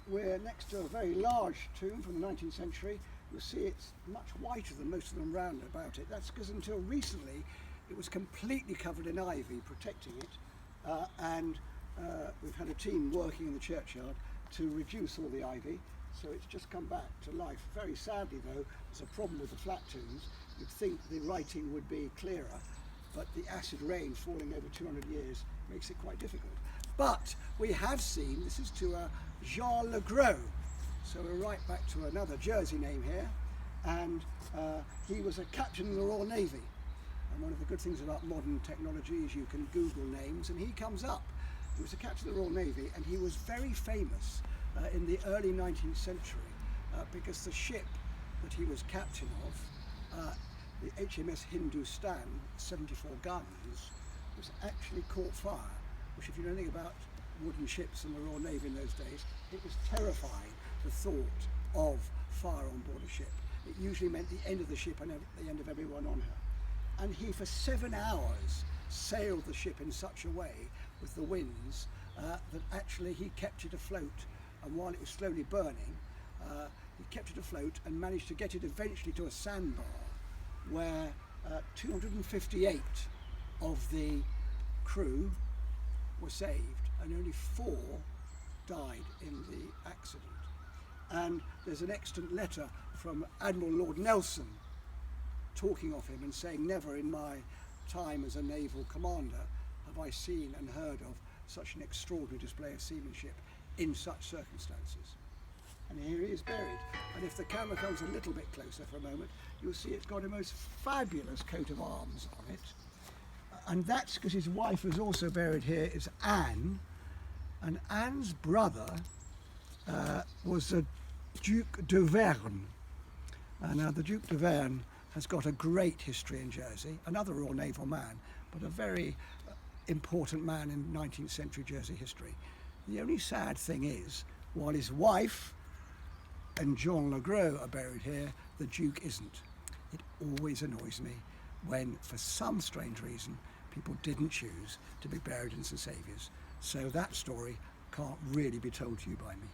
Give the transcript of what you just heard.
We're next to a very large tomb from the 19th century. You'll see it's much whiter than most of them round about it. That's because until recently it was completely covered in ivy, protecting it, and we've had a team working in the churchyard to reduce all the ivy, so it's just come back to life. Very sadly though, there's a problem with the flat tombs. You'd think the writing would be clearer, but the acid rain falling over 200 years makes it quite difficult. But we have seen, this is to Jean le Gros, so we're right back to another Jersey name here, and he was a captain in the Royal Navy. And one of the good things about modern technology is you can Google names and he comes up. He was a captain of the Royal Navy, and he was very famous in the early 19th century because the ship that he was captain of, the HMS Hindustan, 74 guns, was actually caught fire, which, if you know anything about wooden ships in the Royal Navy in those days, it was terrifying, the thought of fire on board a ship. It usually meant the end of the ship and the end of everyone on her. And he, for 7 hours, sailed the ship in such a way with the winds that actually he kept it afloat. And while it was slowly burning, he kept it afloat and managed to get it eventually to a sandbar where 258 of the crew were saved and only 4 died in the accident. And there's an extant letter from Admiral Lord Nelson talking of him and saying, never in my time as a naval commander have I seen and heard of such an extraordinary display of seamanship in such circumstances. And here he is buried. And if the camera comes a little bit closer for a moment, you'll see it's got a most fabulous coat of arms on it. And that's because his wife, who's also buried here, is Anne. And Anne's brother was the Duke d'Auvergne. Now the Duke d'Auvergne has got a great history in Jersey, another Royal Naval man, but a very important man in 19th century Jersey history. The only sad thing is, while his wife and Jean le Gros are buried here, the Duke isn't. It always annoys me when, for some strange reason, people didn't choose to be buried in St Saviour's. So that story can't really be told to you by me.